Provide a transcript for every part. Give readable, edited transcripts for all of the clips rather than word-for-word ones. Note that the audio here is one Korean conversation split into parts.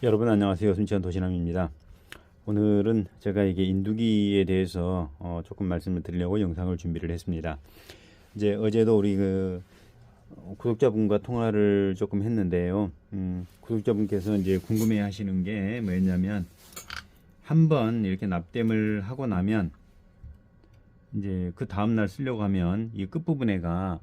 여러분 안녕하세요. 순천 도시남입니다. 오늘은 제가 이게 인두기에 대해서 조금 말씀을 드리려고 영상을 준비를 했습니다. 이제 어제도 우리 구독자분과 통화를 조금 했는데요. 구독자분께서 이제 궁금해 하시는 게 뭐였냐면, 한번 이렇게 납땜을 하고 나면 이제 그 다음날 쓰려고 하면 이 끝부분에가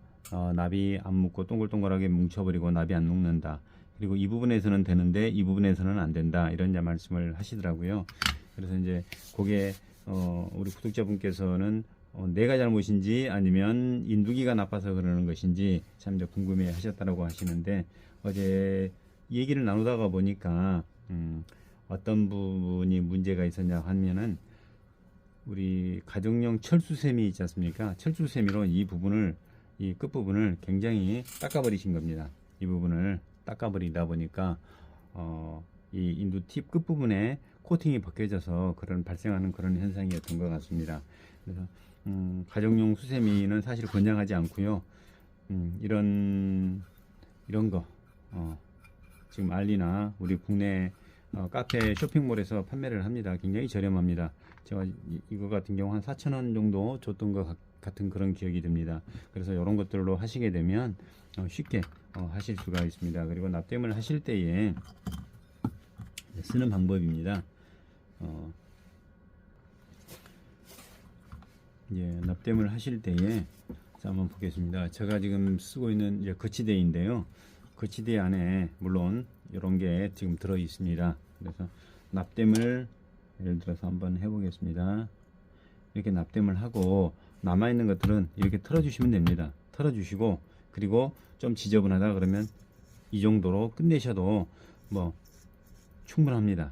납이 안 묻고 동글동글하게 뭉쳐버리고 납이 안 녹는다. 그리고 이 부분에서는 되는데 이 부분에서는 안 된다. 이런 말씀을 하시더라고요. 그래서 이제 그게 우리 구독자분께서는 내가 잘못인지 아니면 인두기가 나빠서 그러는 것인지 참 이제 궁금해 하셨다고 하시는데, 어제 얘기를 나누다가 보니까 어떤 부분이 문제가 있었냐 하면은, 우리 가정용 철수세미 있지 않습니까? 철수세미로 이 부분을, 이 끝부분을 굉장히 닦아버리신 겁니다. 이 부분을 닦아버리다 보니까 이 인두 팁 끝부분에 코팅이 벗겨져서 발생하는 그런 현상이었던 것 같습니다. 그래서 가정용 수세미는 사실 권장하지 않고요. 이런 거 지금 알리나 우리 국내 카페 쇼핑몰에서 판매를 합니다. 굉장히 저렴합니다. 제가 이거 같은 경우 한 4,000원 정도 줬던 것 같은 그런 기억이 듭니다. 그래서 이런 것들로 하시게 되면 쉽게 하실 수가 있습니다. 그리고 납땜을 하실 때에 쓰는 방법입니다. 이제 납땜을 하실 때에, 자, 한번 보겠습니다. 제가 지금 쓰고 있는 이제 거치대인데요. 거치대 안에 물론 이런 게 지금 들어 있습니다. 그래서 납땜을 예를 들어서 한번 해보겠습니다. 이렇게 납땜을 하고 남아있는 것들은 이렇게 털어주시면 됩니다. 털어주시고, 그리고 좀 지저분하다 그러면 이 정도로 끝내셔도 뭐 충분합니다.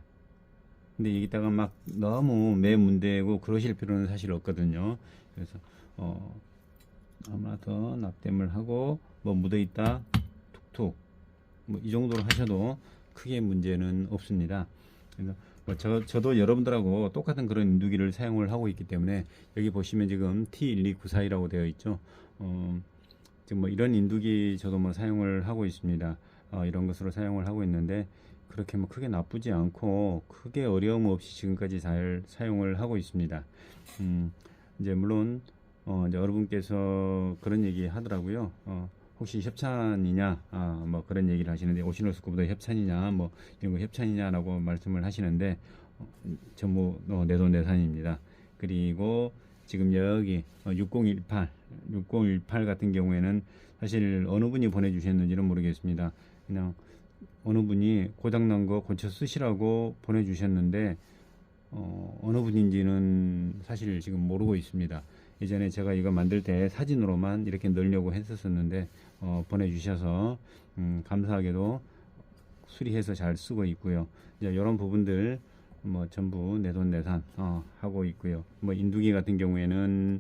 근데 여기다가 막 너무 매문대고 그러실 필요는 사실 없거든요. 그래서 아무나 더 납땜을 하고 뭐 묻어있다 툭툭 뭐 이 정도로 하셔도 크게 문제는 없습니다. 그래서 저도 여러분들하고 똑같은 그런 인두기를 사용을 하고 있기 때문에, 여기 보시면 지금 T12942라고 되어 있죠. 지금 뭐 이런 인두기 저도 뭐 사용을 하고 있습니다. 이런 것으로 사용을 하고 있는데, 그렇게 뭐 크게 나쁘지 않고 크게 어려움 없이 지금까지 잘 사용을 하고 있습니다. 이제 물론 이제 여러분께서 그런 얘기 하더라고요. 혹시 협찬이냐, 뭐 그런 얘기를 하시는데, 오시노스코보다 협찬이냐, 뭐 이런 거 협찬이냐라고 말씀을 하시는데, 전부 내돈내산입니다. 그리고 지금 여기 6018 같은 경우에는 사실 어느 분이 보내주셨는지는 모르겠습니다. 그냥 어느 분이 고장난 거 고쳐 쓰시라고 보내주셨는데, 어느 분인지는 사실 지금 모르고 있습니다. 예전에 제가 이거 만들 때 사진으로만 이렇게 넣으려고 했었는데 보내주셔서 감사하게도 수리해서 잘 쓰고 있고요. 이제 이런 부분들 뭐 전부 내돈내산 하고 있고요. 뭐 인두기 같은 경우에는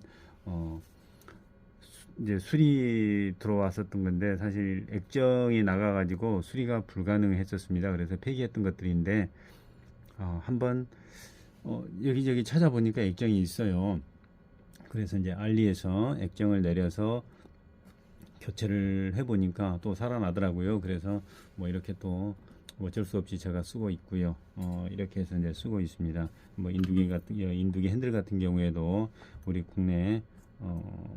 이제 수리 들어왔었던 건데, 사실 액정이 나가가지고 수리가 불가능했었습니다. 그래서 폐기했던 것들인데, 한번 여기저기 찾아보니까 액정이 있어요. 그래서 이제 알리에서 액정을 내려서 교체를 해보니까 또 살아나더라고요. 그래서 뭐 이렇게 또 어쩔 수 없이 제가 쓰고 있고요. 이렇게 해서 이제 쓰고 있습니다. 뭐 인두기 핸들 같은 경우에도 우리 국내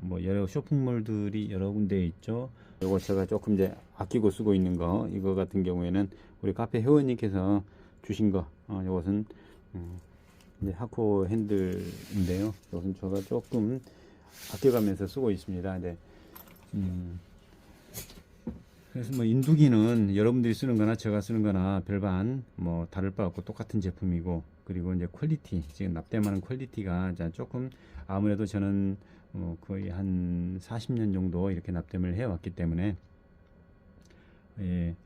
뭐 여러 쇼핑몰들이 여러 군데 있죠. 이거 제가 조금 이제 아끼고 쓰고 있는 거, 이거 같은 경우에는 우리 카페 회원님께서 주신 거, 이것은 이제 하코 핸들인데요. 이것은 제가 조금 아껴가면서 쓰고 있습니다. 네. 그래서 뭐 인두기는 여러분들이 쓰는 거나 제가 쓰는 거나 별반 뭐 다를 바 없고 똑같은 제품이고, 그리고 이제 퀄리티, 지금 납땜하는 퀄리티가 조금, 아무래도 저는 거의 한 40년 정도 이렇게 납땜을 해왔기 때문에,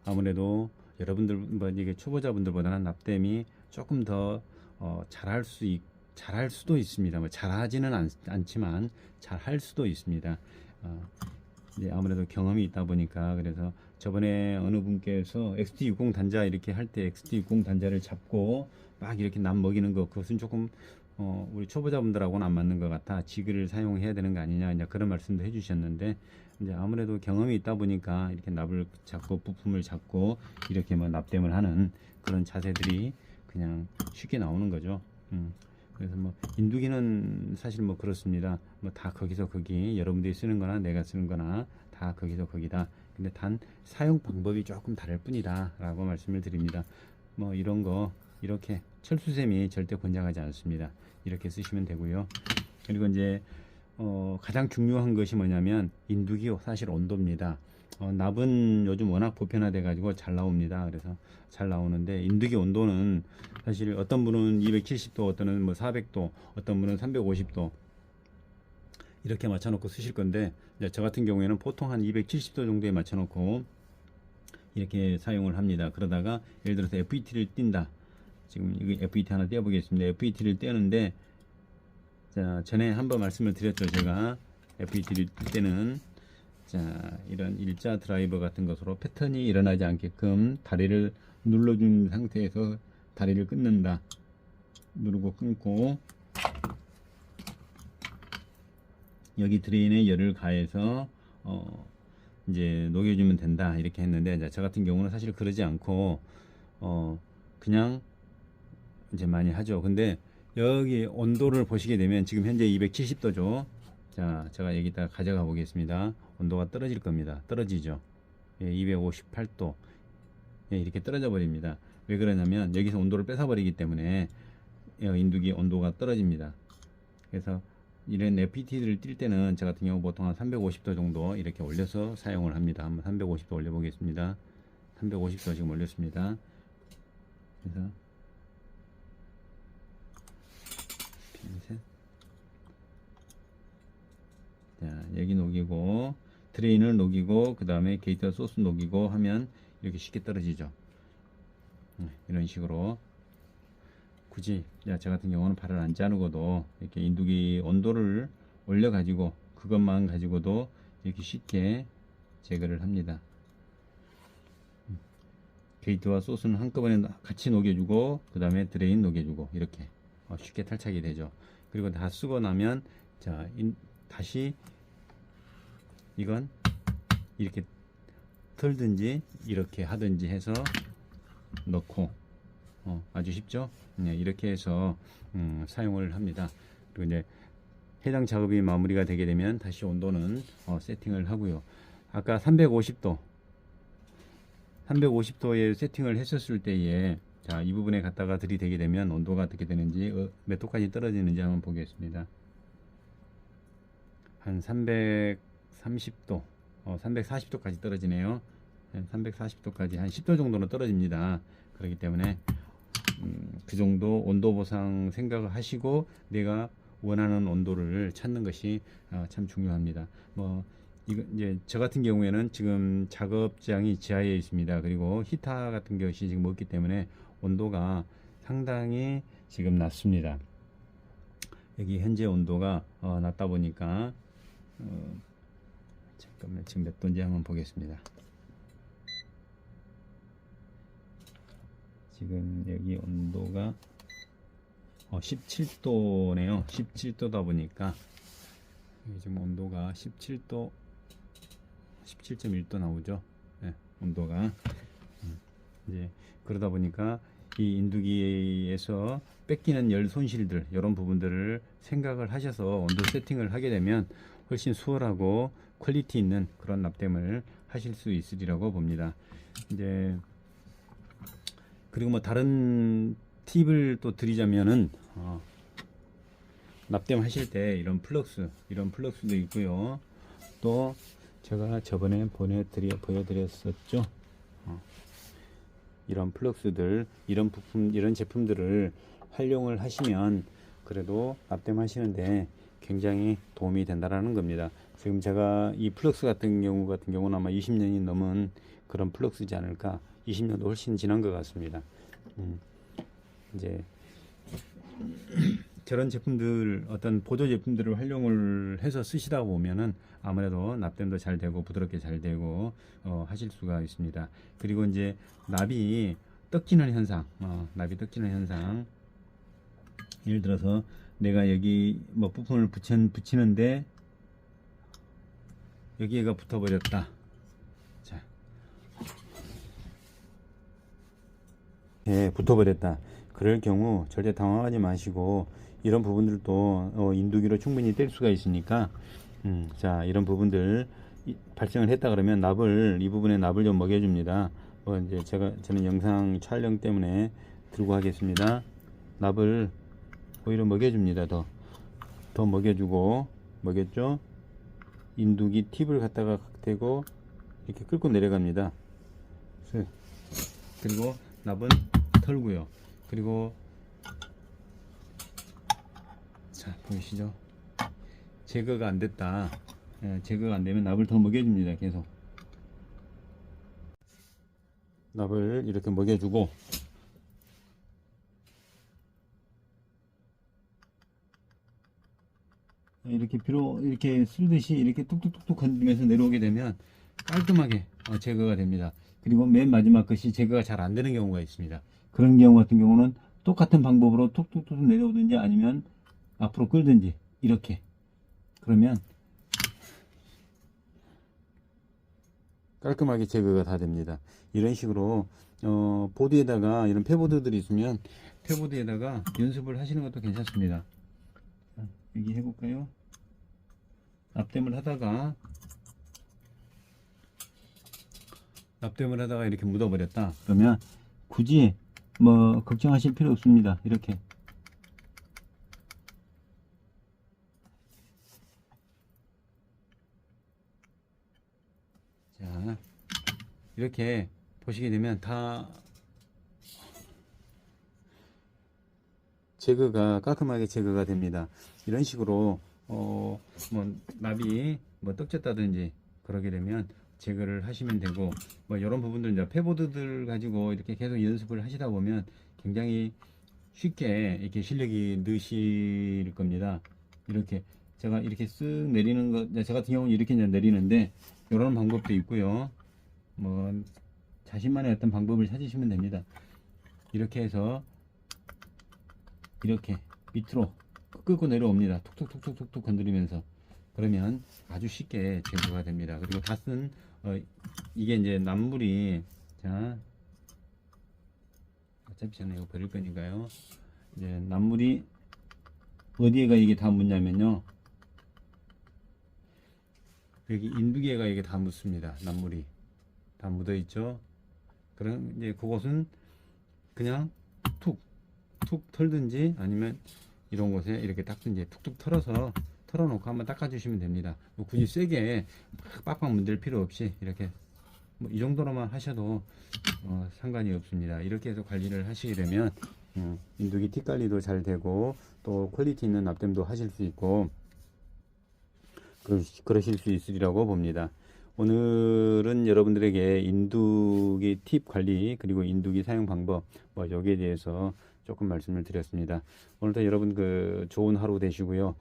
아무래도 여러분들 뭐 이게 초보자분들보다는 납땜이 조금 더 잘할 수도 있습니다. 뭐 잘하지는 않지만 잘할 수도 있습니다. 이제 아무래도 경험이 있다 보니까. 그래서 저번에 어느 분께서 XT60 단자 이렇게 할 때 XT60 단자를 잡고 막 이렇게 남 먹이는 거, 그것은 조금 우리 초보자분들하고는 안 맞는 것 같아. 지그를 사용해야 되는 거 아니냐, 이제 그런 말씀도 해주셨는데, 이제 아무래도 경험이 있다 보니까 이렇게 납을 잡고 부품을 잡고 이렇게 뭐 납땜을 하는 그런 자세들이 그냥 쉽게 나오는 거죠. 그래서 뭐 인두기는 사실 뭐 그렇습니다. 뭐 다 거기서 거기, 여러분들이 쓰는 거나 내가 쓰는 거나 다 거기서 거기다. 근데 단 사용 방법이 조금 다를 뿐이다 라고 말씀을 드립니다. 뭐 이런 거 이렇게 철수샘이 절대 권장하지 않습니다. 이렇게 쓰시면 되고요. 그리고 이제 가장 중요한 것이 뭐냐면 인두기 사실 온도입니다. 납은 요즘 워낙 보편화돼 가지고 잘 나옵니다. 그래서 잘 나오는데 인두기 온도는 사실 어떤 분은 270도, 어떤 분은 뭐 400도, 어떤 분은 350도 이렇게 맞춰 놓고 쓰실 건데, 이제 저 같은 경우에는 보통 한 270도 정도에 맞춰 놓고 이렇게 사용을 합니다. 그러다가 예를 들어서 FET를 띈다. 지금 이거 FET 하나 떼어 보겠습니다. FET를 떼는데, 자, 전에 한번 말씀을 드렸죠. 제가 FET를 뜰 때는 자, 이런 일자 드라이버 같은 것으로 패턴이 일어나지 않게끔 다리를 눌러준 상태에서 다리를 끊는다. 누르고 끊고 여기 드레인에 열을 가해서 이제 녹여주면 된다 이렇게 했는데, 저 같은 경우는 사실 그러지 않고 그냥 이제 많이 하죠. 근데 여기 온도를 보시게 되면 지금 현재 270도죠. 자, 제가 여기다 가져가 보겠습니다. 온도가 떨어질 겁니다. 떨어지죠. 예, 258도. 예, 이렇게 떨어져 버립니다. 왜 그러냐면 여기서 온도를 뺏어 버리기 때문에 인두기 온도가 떨어집니다. 그래서 이런 FET를 뛸 때는 저 같은 경우 보통 한 350도 정도 이렇게 올려서 사용을 합니다. 한번 350도 올려 보겠습니다. 350도 지금 올렸습니다. 그래서 핀셋. 자, 여기 녹이고 드레인을 녹이고 그 다음에 게이트 소스 녹이고 하면 이렇게 쉽게 떨어지죠. 이런 식으로 굳이 저 같은 경우는 발을 안 자르고도 이렇게 인두기 온도를 올려 가지고 그것만 가지고도 이렇게 쉽게 제거를 합니다. 게이트와 소스는 한꺼번에 같이 녹여주고 그 다음에 드레인 녹여주고 이렇게 쉽게 탈착이 되죠. 그리고 다 쓰고 나면 자, 다시 이건 이렇게 털든지 이렇게 하든지 해서 넣고 아주 쉽죠. 네, 이렇게 해서 사용을 합니다. 그리고 이제 해당 작업이 마무리가 되게 되면 다시 온도는 세팅을 하고요. 아까 350도에 세팅을 했었을 때에 자, 이 부분에 갖다가 들이대게 되면 온도가 어떻게 되는지 몇 도까지 떨어지는지 한번 보겠습니다. 한 330도 340도까지 떨어지네요. 340도까지 한 10도 정도는 떨어집니다. 그렇기 때문에 그 정도 온도 보상 생각을 하시고 내가 원하는 온도를 찾는 것이 참 중요합니다. 뭐 이거 이제 저 같은 경우에는 지금 작업장이 지하에 있습니다. 그리고 히터 같은 것이 지금 없기 때문에 온도가 상당히 지금 낮습니다. 여기 현재 온도가 낮다 보니까 잠깐만 지금 몇 도인지 한번 보겠습니다. 지금 여기 온도가 17도네요. 17도다 보니까 지금 온도가 17도 17.1도 나오죠. 네, 온도가 이제 그러다 보니까 이 인두기에서 뺏기는 열 손실들 이런 부분들을 생각을 하셔서 온도 세팅을 하게 되면 훨씬 수월하고 퀄리티 있는 그런 납땜을 하실 수 있으리라고 봅니다. 이제 그리고 뭐 다른 팁을 또 드리자면은 납땜 하실 때 이런 플럭스도 있고요. 또 제가 저번에 보여드렸었죠. 이런 플럭스들, 이런 부품, 이런 제품들을 활용을 하시면 그래도 납땜 하시는데 굉장히 도움이 된다라는 겁니다. 지금 제가 이 플럭스 같은 경우는 아마 20년이 넘은 그런 플럭스지 않을까. 20년도 훨씬 지난 것 같습니다. 이제 저런 제품들, 어떤 보조 제품들을 활용을 해서 쓰시다 보면은 아무래도 납땜도 잘 되고 부드럽게 잘 되고 하실 수가 있습니다. 그리고 이제 납이 떡지는 현상, 예를 들어서 내가 여기 뭐 부품을 붙이는데 여기가 붙어버렸다. 자, 예, 붙어버렸다. 그럴 경우 절대 당황하지 마시고 이런 부분들도 인두기로 충분히 뗄 수가 있으니까 자, 이런 부분들 발생을 했다 그러면 이 부분에 납을 좀 먹여줍니다. 이제 저는 영상 촬영 때문에 들고 하겠습니다. 납을 오히려 먹여줍니다. 더 먹여주고, 먹였죠? 인두기 팁을 갖다가 대고 이렇게 끌고 내려갑니다. 그리고 납은 털고요. 그리고 자, 보이시죠? 제거가 안 됐다. 제거가 안 되면 납을 더 먹여줍니다. 계속 납을 이렇게 먹여주고, 이렇게 쓸듯이 이렇게 뚝뚝뚝뚝 건드리면서 내려오게 되면 깔끔하게 제거가 됩니다. 그리고 맨 마지막 것이 제거가 잘 안 되는 경우가 있습니다. 그런 경우 같은 경우는 똑같은 방법으로 툭툭툭 내려오든지 아니면 앞으로 끌든지 이렇게, 그러면 깔끔하게 제거가 다 됩니다. 이런 식으로 보드에다가 이런 폐보드들이 있으면 폐보드에다가 연습을 하시는 것도 괜찮습니다. 여기 해볼까요? 납땜을 하다가 이렇게 묻어버렸다 그러면 굳이 뭐 걱정하실 필요 없습니다. 이렇게 자, 이렇게 보시게 되면 다 제거가 깔끔하게 제거가 됩니다. 이런 식으로 뭐 납이 뭐 떡졌다든지 그러게 되면 제거를 하시면 되고, 뭐 이런 부분들 이제 폐보드들 가지고 이렇게 계속 연습을 하시다 보면 굉장히 쉽게 이렇게 실력이 느실 겁니다. 이렇게 제가 이렇게 쓱 내리는 거, 저 같은 경우는 이렇게 이제 내리는데 이런 방법도 있고요. 뭐 자신만의 어떤 방법을 찾으시면 됩니다. 이렇게 해서 이렇게 밑으로 끌고 내려옵니다. 툭툭툭툭툭 건드리면서, 그러면 아주 쉽게 제거가 됩니다. 그리고 다 쓴 이게 이제 납물이, 자, 어차피 저는 이거 버릴 거니까요. 이제 납물이 어디에가 이게 다 묻냐면요, 여기 인두개가 이게 다 묻습니다. 납물이 다 묻어 있죠. 그럼 이제 그곳은 그냥 툭 털든지 아니면 이런 곳에 이렇게 닦든지 툭툭 털어놓고 한번 닦아주시면 됩니다. 뭐 굳이 세게 빡빡 문들 필요 없이 이렇게 뭐 이 정도로만 하셔도 상관이 없습니다. 이렇게 해서 관리를 하시게 되면 인두기 팁 관리도 잘 되고 또 퀄리티 있는 납땜도 하실 수 있고 그러실 수 있으리라고 봅니다. 오늘은 여러분들에게 인두기 팁 관리 그리고 인두기 사용 방법 뭐 여기에 대해서 조금 말씀을 드렸습니다. 오늘도 여러분 좋은 하루 되시고요.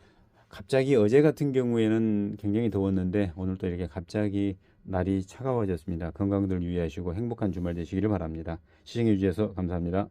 갑자기 어제 같은 경우에는 굉장히 더웠는데 오늘도 이렇게 갑자기 날이 차가워졌습니다. 건강들 유의하시고 행복한 주말 되시기를 바랍니다. 시청해 주셔서 감사합니다.